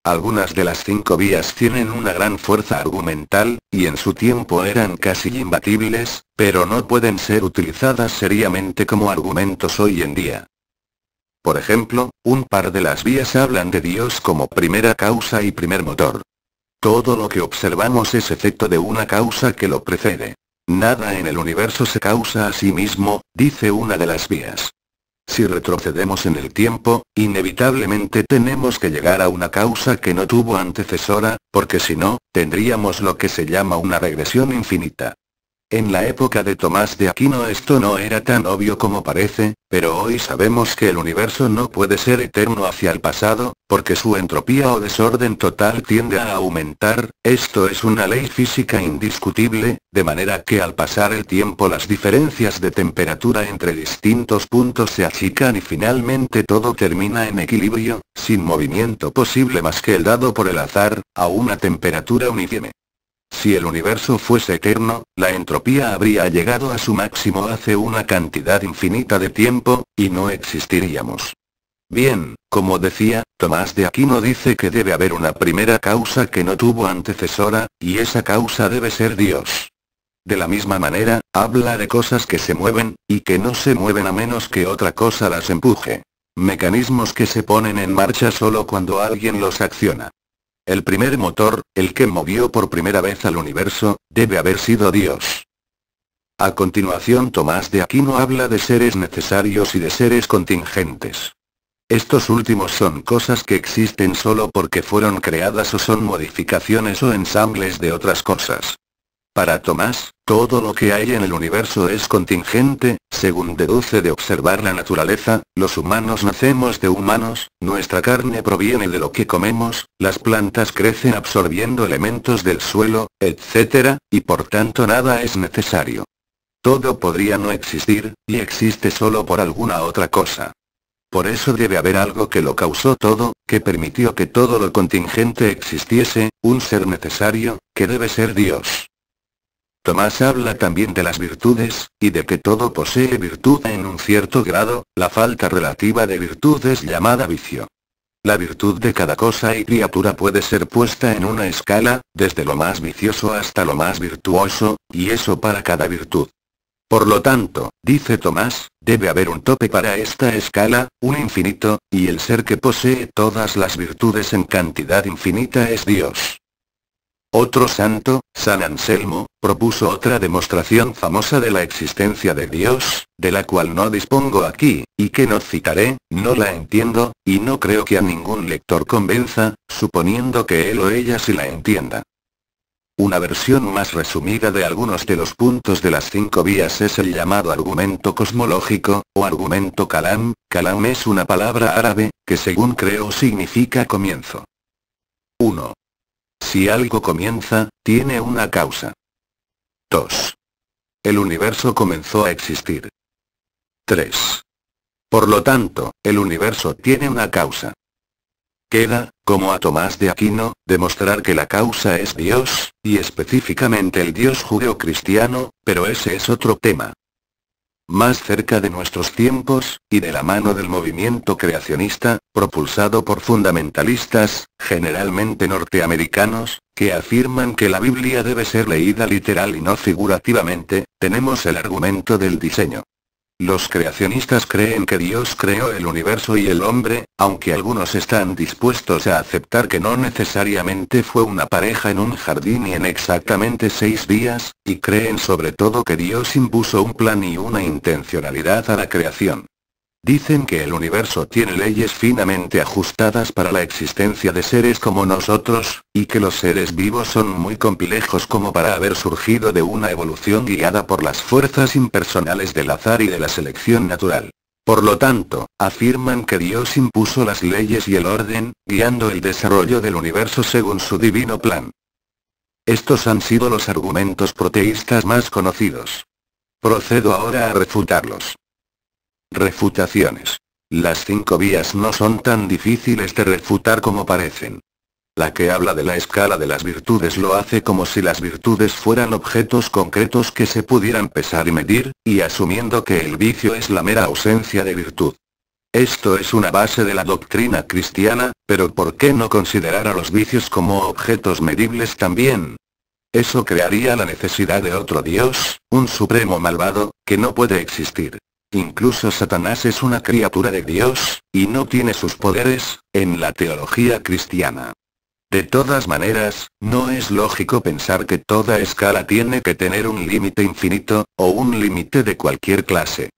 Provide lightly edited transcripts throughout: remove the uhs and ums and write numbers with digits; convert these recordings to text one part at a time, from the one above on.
Algunas de las 5 vías tienen una gran fuerza argumental, y en su tiempo eran casi imbatibles, pero no pueden ser utilizadas seriamente como argumentos hoy en día. Por ejemplo, un par de las vías hablan de Dios como primera causa y primer motor. Todo lo que observamos es efecto de una causa que lo precede. Nada en el universo se causa a sí mismo, dice una de las vías. Si retrocedemos en el tiempo, inevitablemente tenemos que llegar a una causa que no tuvo antecesora, porque si no, tendríamos lo que se llama una regresión infinita. En la época de Tomás de Aquino esto no era tan obvio como parece, pero hoy sabemos que el universo no puede ser eterno hacia el pasado, porque su entropía o desorden total tiende a aumentar. Esto es una ley física indiscutible, de manera que al pasar el tiempo las diferencias de temperatura entre distintos puntos se achican y finalmente todo termina en equilibrio, sin movimiento posible más que el dado por el azar, a una temperatura uniforme. Si el universo fuese eterno, la entropía habría llegado a su máximo hace una cantidad infinita de tiempo, y no existiríamos. Bien, como decía, Tomás de Aquino dice que debe haber una primera causa que no tuvo antecesora, y esa causa debe ser Dios. De la misma manera, habla de cosas que se mueven, y que no se mueven a menos que otra cosa las empuje. Mecanismos que se ponen en marcha solo cuando alguien los acciona. El primer motor, el que movió por primera vez al universo, debe haber sido Dios. A continuación Tomás de Aquino habla de seres necesarios y de seres contingentes. Estos últimos son cosas que existen solo porque fueron creadas o son modificaciones o ensambles de otras cosas. Para Tomás, todo lo que hay en el universo es contingente, según deduce de observar la naturaleza. Los humanos nacemos de humanos, nuestra carne proviene de lo que comemos, las plantas crecen absorbiendo elementos del suelo, etc., y por tanto nada es necesario. Todo podría no existir, y existe solo por alguna otra cosa. Por eso debe haber algo que lo causó todo, que permitió que todo lo contingente existiese, un ser necesario, que debe ser Dios. Tomás habla también de las virtudes, y de que todo posee virtud en un cierto grado. La falta relativa de virtud es llamada vicio. La virtud de cada cosa y criatura puede ser puesta en una escala, desde lo más vicioso hasta lo más virtuoso, y eso para cada virtud. Por lo tanto, dice Tomás, debe haber un tope para esta escala, un infinito, y el ser que posee todas las virtudes en cantidad infinita es Dios. Otro santo, San Anselmo, propuso otra demostración famosa de la existencia de Dios, de la cual no dispongo aquí, y que no citaré, no la entiendo, y no creo que a ningún lector convenza, suponiendo que él o ella sí la entienda. Una versión más resumida de algunos de los puntos de las 5 vías es el llamado argumento cosmológico, o argumento kalam. Kalam es una palabra árabe, que según creo significa comienzo. 1. Si algo comienza, tiene una causa. 2. El universo comenzó a existir. 3. Por lo tanto, el universo tiene una causa. Queda, como a Tomás de Aquino, demostrar que la causa es Dios, y específicamente el Dios judeocristiano, pero ese es otro tema. Más cerca de nuestros tiempos, y de la mano del movimiento creacionista, propulsado por fundamentalistas, generalmente norteamericanos, que afirman que la Biblia debe ser leída literal y no figurativamente, tenemos el argumento del diseño. Los creacionistas creen que Dios creó el universo y el hombre, aunque algunos están dispuestos a aceptar que no necesariamente fue una pareja en un jardín y en exactamente 6 días, y creen sobre todo que Dios impuso un plan y una intencionalidad a la creación. Dicen que el universo tiene leyes finamente ajustadas para la existencia de seres como nosotros, y que los seres vivos son muy complejos como para haber surgido de una evolución guiada por las fuerzas impersonales del azar y de la selección natural. Por lo tanto, afirman que Dios impuso las leyes y el orden, guiando el desarrollo del universo según su divino plan. Estos han sido los argumentos proteístas más conocidos. Procedo ahora a refutarlos. Refutaciones. Las 5 vías no son tan difíciles de refutar como parecen. La que habla de la escala de las virtudes lo hace como si las virtudes fueran objetos concretos que se pudieran pesar y medir, y asumiendo que el vicio es la mera ausencia de virtud. Esto es una base de la doctrina cristiana, Pero ¿por qué no considerar a los vicios como objetos medibles también? Eso crearía la necesidad de otro Dios, un supremo malvado, que no puede existir. Incluso Satanás es una criatura de Dios, y no tiene sus poderes, en la teología cristiana. De todas maneras, no es lógico pensar que toda escala tiene que tener un límite infinito, o un límite de cualquier clase.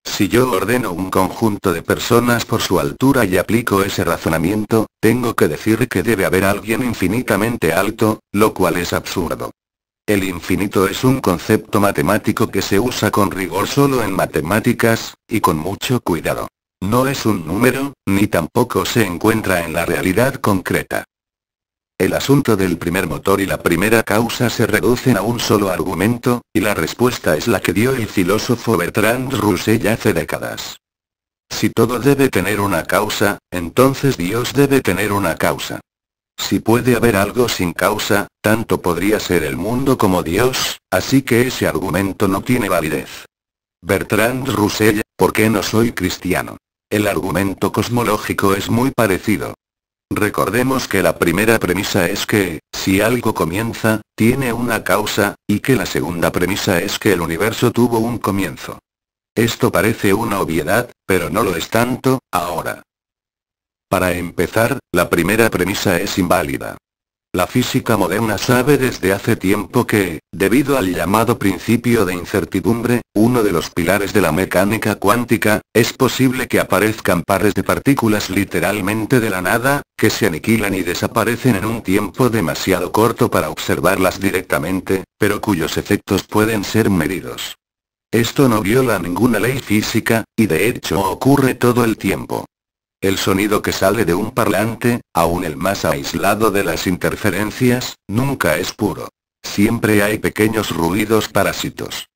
Si yo ordeno un conjunto de personas por su altura y aplico ese razonamiento, tengo que decir que debe haber alguien infinitamente alto, lo cual es absurdo. El infinito es un concepto matemático que se usa con rigor solo en matemáticas, y con mucho cuidado. No es un número, ni tampoco se encuentra en la realidad concreta. El asunto del primer motor y la primera causa se reducen a un solo argumento, y la respuesta es la que dio el filósofo Bertrand Russell hace décadas. Si todo debe tener una causa, entonces Dios debe tener una causa. Si puede haber algo sin causa, tanto podría ser el mundo como Dios, así que ese argumento no tiene validez. Bertrand Russell, ¿por qué no soy cristiano? El argumento cosmológico es muy parecido. Recordemos que la primera premisa es que, si algo comienza, tiene una causa, y que la segunda premisa es que el universo tuvo un comienzo. Esto parece una obviedad, pero no lo es tanto, ahora. Para empezar, la primera premisa es inválida. La física moderna sabe desde hace tiempo que, debido al llamado principio de incertidumbre, uno de los pilares de la mecánica cuántica, es posible que aparezcan pares de partículas literalmente de la nada, que se aniquilan y desaparecen en un tiempo demasiado corto para observarlas directamente, pero cuyos efectos pueden ser medidos. Esto no viola ninguna ley física, y de hecho ocurre todo el tiempo. El sonido que sale de un parlante, aun el más aislado de las interferencias, nunca es puro. Siempre hay pequeños ruidos parásitos.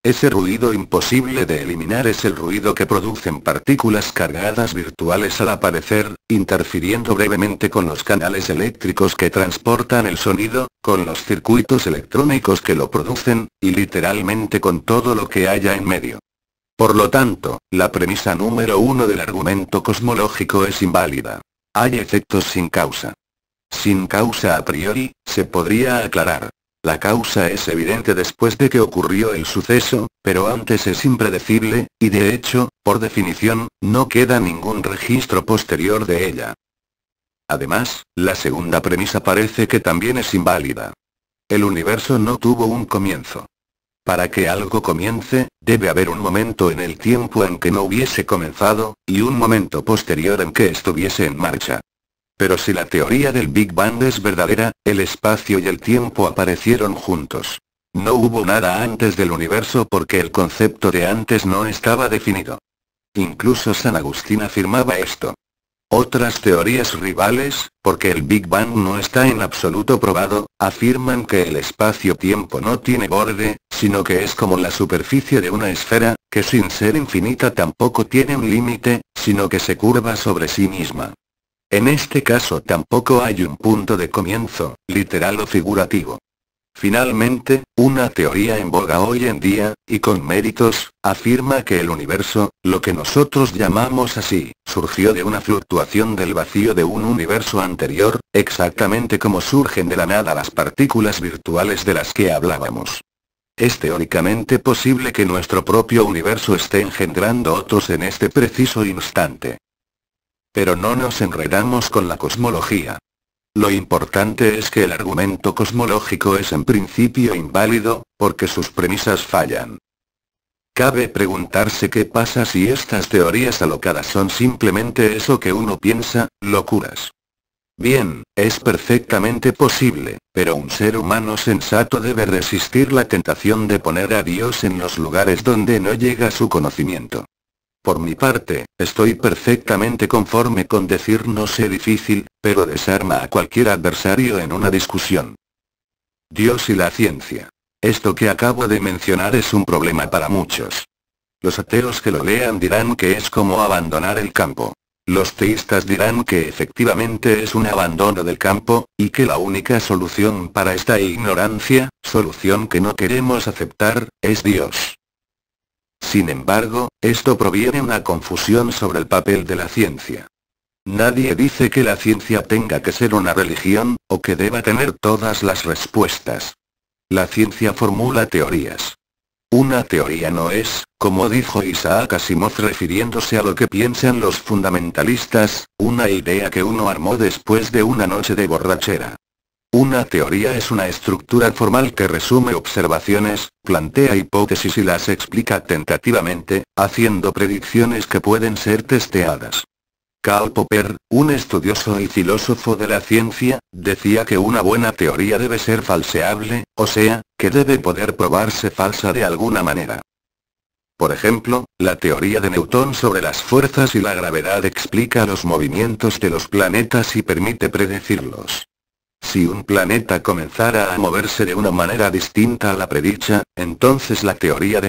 Ese ruido imposible de eliminar es el ruido que producen partículas cargadas virtuales al aparecer, interfiriendo brevemente con los canales eléctricos que transportan el sonido, con los circuitos electrónicos que lo producen, y literalmente con todo lo que haya en medio. Por lo tanto, la premisa número 1 del argumento cosmológico es inválida. Hay efectos sin causa. Sin causa a priori, se podría aclarar. La causa es evidente después de que ocurrió el suceso, pero antes es impredecible, y de hecho, por definición, no queda ningún registro posterior de ella. Además, la segunda premisa parece que también es inválida. El universo no tuvo un comienzo. Para que algo comience, debe haber un momento en el tiempo en que no hubiese comenzado, y un momento posterior en que estuviese en marcha. Pero si la teoría del Big Bang es verdadera, el espacio y el tiempo aparecieron juntos. No hubo nada antes del universo porque el concepto de antes no estaba definido. Incluso San Agustín afirmaba esto. Otras teorías rivales, porque el Big Bang no está en absoluto probado, afirman que el espacio-tiempo no tiene borde, sino que es como la superficie de una esfera, que sin ser infinita tampoco tiene un límite, sino que se curva sobre sí misma. En este caso tampoco hay un punto de comienzo, literal o figurativo. Finalmente, una teoría en boga hoy en día, y con méritos, afirma que el universo, lo que nosotros llamamos así, surgió de una fluctuación del vacío de un universo anterior, exactamente como surgen de la nada las partículas virtuales de las que hablábamos. Es teóricamente posible que nuestro propio universo esté engendrando otros en este preciso instante. Pero no nos enredamos con la cosmología. Lo importante es que el argumento cosmológico es en principio inválido, porque sus premisas fallan. Cabe preguntarse qué pasa si estas teorías alocadas son simplemente eso que uno piensa, locuras. Bien, es perfectamente posible, pero un ser humano sensato debe resistir la tentación de poner a Dios en los lugares donde no llega su conocimiento. Por mi parte, estoy perfectamente conforme con decir no sé difícil, pero desarma a cualquier adversario en una discusión. Dios y la ciencia. Esto que acabo de mencionar es un problema para muchos. Los ateos que lo lean dirán que es como abandonar el campo. Los teístas dirán que efectivamente es un abandono del campo, y que la única solución para esta ignorancia, solución que no queremos aceptar, es Dios. Sin embargo, esto proviene una confusión sobre el papel de la ciencia. Nadie dice que la ciencia tenga que ser una religión, o que deba tener todas las respuestas. La ciencia formula teorías. Una teoría no es, como dijo Isaac Asimov refiriéndose a lo que piensan los fundamentalistas, una idea que uno armó después de una noche de borrachera. Una teoría es una estructura formal que resume observaciones, plantea hipótesis y las explica tentativamente, haciendo predicciones que pueden ser testeadas. Karl Popper, un estudioso y filósofo de la ciencia, decía que una buena teoría debe ser falseable, o sea, que debe poder probarse falsa de alguna manera. Por ejemplo, la teoría de Newton sobre las fuerzas y la gravedad explica los movimientos de los planetas y permite predecirlos. Si un planeta comenzara a moverse de una manera distinta a la predicha, entonces la teoría de